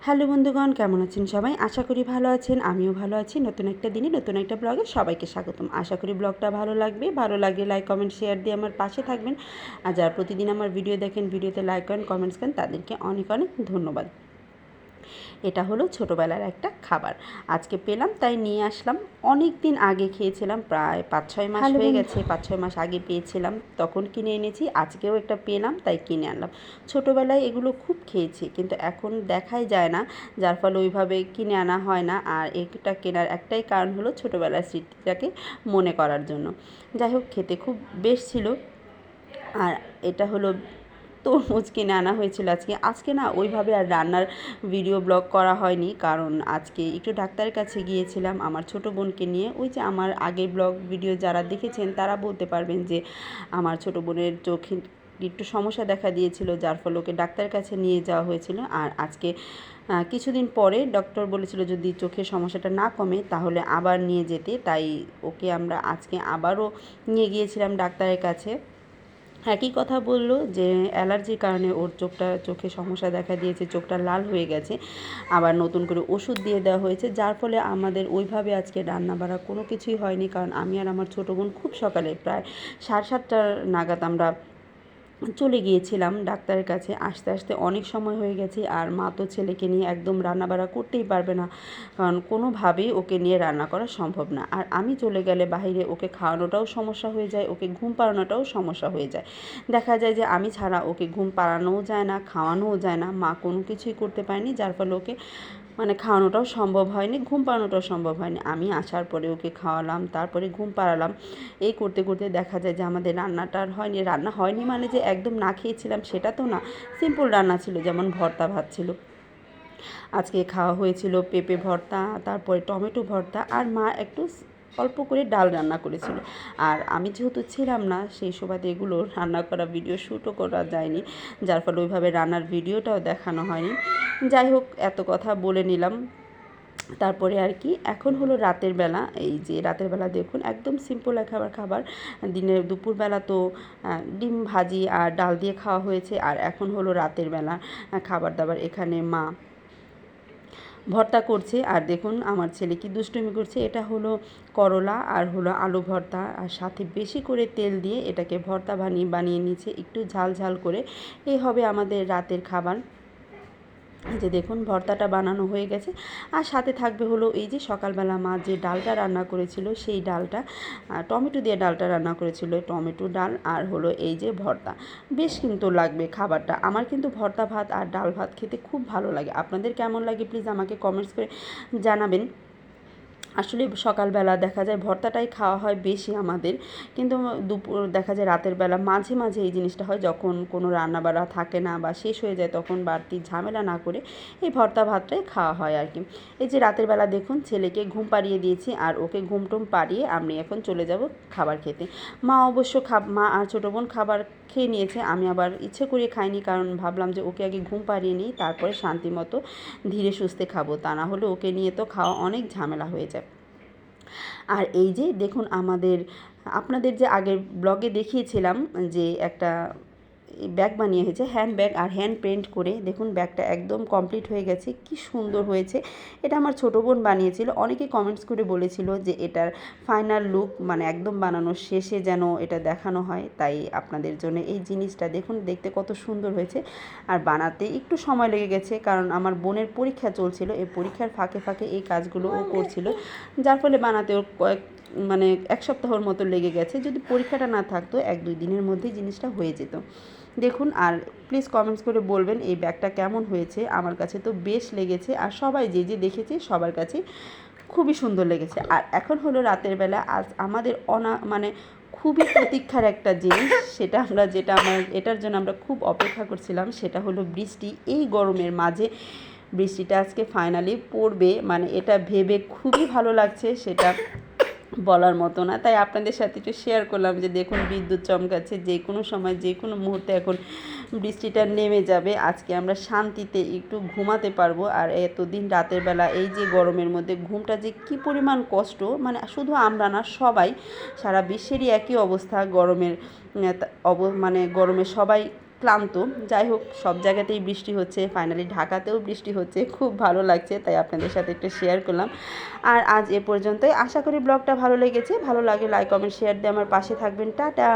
Hello বন্ধুগণ, কেমন আছেন সবাই? আশা করি ভালো আছেন। আমিও ভালো আছি। নতুন একটা দিনে নতুন একটা ব্লগে সবাইকে স্বাগতম। আশা করি ব্লগটা ভালো লাগবে। ভালো লাগলে লাইক কমেন্ট শেয়ার দিয়ে আমার পাশে থাকবেন। আর যারা প্রতিদিন আমার ভিডিও দেখেন, ভিডিওতে লাইক করেন, কমেন্টস করেন, তাদেরকে অনেক অনেক ধন্যবাদ। এটা হলো ছোটোবেলার একটা খাবার, আজকে পেলাম তাই নিয়ে আসলাম। অনেক দিন আগে খেয়েছিলাম, প্রায় 5-6 মাস হয়ে গেছে। 5-6 মাস আগে পেয়েছিলাম, তখন কিনে এনেছি। আজকেও একটা পেলাম তাই কিনে আনলাম। ছোটোবেলায় এগুলো খুব খেয়েছি, কিন্তু এখন দেখাই যায় না, যার ফলে ওইভাবে কিনে আনা হয় না। আর এটা কেনার একটাই কারণ হলো ছোটোবেলার স্মৃতিটাকে মনে করার জন্য। যাই হোক, খেতে খুব বেশ ছিল। আর এটা হলো তরমুজ কিনে আনা হয়েছিল আজকে না ওইভাবে আর রান্নার ভিডিও ব্লগ করা হয়নি, কারণ আজকে একটু ডাক্তারের কাছে গিয়েছিলাম আমার ছোটো বোনকে নিয়ে। ওই যে আমার আগের ব্লগ ভিডিও যারা দেখেছেন তারা বলতে পারবেন যে আমার ছোটো বোনের চোখে একটু সমস্যা দেখা দিয়েছিল, যার ফলে ওকে ডাক্তারের কাছে নিয়ে যাওয়া হয়েছিল। আর আজকে কিছুদিন পরে ডক্টর বলেছিল যদি চোখের সমস্যাটা না কমে তাহলে আবার নিয়ে যেতে, তাই ওকে আমরা আজকে আবারও নিয়ে গিয়েছিলাম ডাক্তারের কাছে। একই কথা বলল যে অ্যালার্জির কারণে ওর চোখে সমস্যা দেখা দিয়েছে, চোখটা লাল হয়ে গেছে। আবার নতুন করে ওষুধ দিয়ে দেওয়া হয়েছে, যার ফলে আমাদের ওইভাবে আজকে রান্না বাড়া কোনো কিছুই হয়নি। কারণ আমি আর আমার ছোটো বোন খুব সকালে প্রায় 7:30 নাগাদ আমরা চলে গিয়েছিলাম ডাক্তারের কাছে। আসতে আসতে অনেক সময় হয়ে গেছে। আর মা তো ছেলেকে নিয়ে একদম রান্নাবাড়া করতেই পারবে না, কারণ কোনোভাবেই ওকে নিয়ে রান্না করা সম্ভব না। আর আমি চলে গেলে বাইরে ওকে খাওয়ানোটাও সমস্যা হয়ে যায়, ওকে ঘুম পাড়ানোটাও সমস্যা হয়ে যায়। দেখা যায় যে আমি ছাড়া ওকে ঘুম পাড়ানোও যায় না, খাওয়ানোও যায় না। মা কোনো কিছুই করতে পারেনি, যার ফলে ওকে খাওয়ানোটাও সম্ভব হয়নি, ঘুম পাড়ানোটাও সম্ভব হয়নি। আমি আসার পরে ওকে খাওয়ালাম, তারপরে ঘুম পাড়ালাম। এই করতে করতে দেখা যায় যে আমাদের রান্নাটা আর হয়নি। রান্না হয়নি মানে যে একদম না খেয়েছিলাম সেটা তো না, সিম্পল রান্না ছিল, যেমন ভর্তা ভাত ছিল। আজকে খাওয়া হয়েছিল পেঁপে ভর্তা, তারপরে টমেটো ভর্তা, আর মা একটু অল্প করে ডাল রান্না করেছিল। আর আমি যেহেতু ছিলাম না সেই সুবাদে এগুলো রান্না করা ভিডিও শ্যুটও করা যায়নি, যার ফলে ওইভাবে রান্নার ভিডিওটাও দেখানো হয়নি। যাই হোক, এত কথা বলে নিলাম। তারপরে আর কি, এখন হলো রাতের বেলা। এই যে রাতের বেলা দেখুন একদম সিম্পল এক খাবার। দুপুরবেলা তো ডিম ভাজি আর ডাল দিয়ে খাওয়া হয়েছে, আর এখন হলো রাতের বেলা খাবার দাবার। এখানে মা ভর্তা করছে, আর দেখুন আমার ছেলে কি দুষ্টুমি করছে। এটা হলো করলা আর হলো আলু ভর্তা, আর সাথে বেশি করে তেল দিয়ে এটাকে ভর্তা বানিয়ে নিচ্ছে, একটু ঝাল ঝাল করে। এই হবে আমাদের রাতের খাবার। যে দেখুন ভর্তাটা বানানো হয়ে গেছে। আর সাথে থাকবে হলো এই যে সকালবেলা মা যে ডালটা রান্না করেছিল সেই ডালটা, টমেটো দিয়ে ডালটা রান্না করেছিল, টমেটো ডাল আর হলো এই যে ভর্তা। বেশ কিন্তু লাগবে খাবারটা। আমার কিন্তু ভর্তা ভাত আর ডাল ভাত খেতে খুব ভালো লাগে। আপনাদের কেমন লাগে প্লিজ আমাকে কমেন্টস করে জানাবেন। আসলে সকালবেলা দেখা যায় ভর্তাটাই খাওয়া হয় বেশি আমাদের, কিন্তু দুপুর দেখা যায় রাতের বেলা মাঝে মাঝে এই জিনিসটা হয়, যখন কোনো রান্নাবাড়া থাকে না বা শেষ হয়ে যায় তখন বাড়তি ঝামেলা না করে এই ভর্তা ভাতটাই খাওয়া হয় আর কি। এই যে রাতের বেলা দেখুন ছেলেকে ঘুম পাড়িয়ে দিয়েছি, আর ওকে ঘুমটুম পাড়িয়ে আমি এখন চলে যাব খাবার খেতে। মা অবশ্য মা আর ছোটো বোন খাবার খেয়ে নিয়েছে, আমি আবার ইচ্ছে করে খাইনি, কারণ ভাবলাম যে ওকে আগে ঘুম পাড়িয়ে নিই, তারপরে শান্তি মতো ধীরে সুস্থে খাবো, তা না হলে ওকে নিয়ে তো খাওয়া অনেক ঝামেলা হয়ে যায়। আর এই যে দেখুন আপনাদের যে আগের ব্লগে দেখিয়েছিলাম যে একটা ব্যাগ বানিয়ে হয়েছে, হ্যান্ড ব্যাগ আর হ্যান্ড পেন্ট করে। দেখুন ব্যাগটা একদম কমপ্লিট হয়ে গেছে, কি সুন্দর হয়েছে। এটা আমার ছোটো বোন বানিয়েছিল। অনেকে কমেন্টস করে বলেছিল যে এটার ফাইনাল লুক একদম বানানোর শেষে যেন এটা দেখানো হয়, তাই আপনাদের জন্য এই জিনিসটা দেখুন, দেখতে কত সুন্দর হয়েছে। আর বানাতে একটু সময় লেগে গেছে, কারণ আমার বোনের পরীক্ষা চলছিল, এই পরীক্ষার ফাঁকে ফাঁকে এই কাজগুলো ও করছিল, যার ফলে বানাতে ওর এক সপ্তাহের মতো লেগে গেছে। যদি পরীক্ষাটা না থাকতো 1-2 দিনের মধ্যেই জিনিসটা হয়ে যেত। দেখুন, আর প্লিজ কমেন্টস করে বলবেন এই ব্যাগটা কেমন হয়েছে। আমার কাছে তো বেশ লেগেছে, আর সবাই যে যে দেখেছে সবার কাছে খুবই সুন্দর লেগেছে। আর এখন হলো রাতের বেলা, আজ আমাদের খুবই প্রতীক্ষার একটা জিনিস, যেটা এটার জন্য আমরা খুব অপেক্ষা করছিলাম, সেটা হলো বৃষ্টি। এই গরমের মাঝে বৃষ্টিটা আজকে ফাইনালি পড়বে, এটা ভেবে খুবই ভালো লাগছে, সেটা বলার মতো না। তাই আপনাদের সাথে একটু শেয়ার করলাম যে দেখুন বিদ্যুৎ চমকাচ্ছে, যে কোনো সময় যে কোনো মুহূর্তে এখন বৃষ্টিটা নেমে যাবে। আজকে আমরা শান্তিতে একটু ঘুমাতে পারবো। আর এতদিন রাতের বেলা এই যে গরমের মধ্যে ঘুমটা যে কী পরিমাণ কষ্ট, শুধু আমরা না, সবাই, সারা বিশ্বেরই একই অবস্থা। গরমে সবাই ক্লান্ত। যাই হোক, সব জায়গাতেই বৃষ্টি হচ্ছে, ফাইনালি ঢাকাতেও বৃষ্টি হচ্ছে, খুব ভালো লাগছে, তাই আপনাদের সাথে একটু শেয়ার করলাম। আর আজ এ পর্যন্তই, আশা করি ব্লগটা ভালো লেগেছে। ভালো লাগে লাইক কমেন্ট শেয়ার দিয়ে আমার পাশে থাকবেন। টাটা।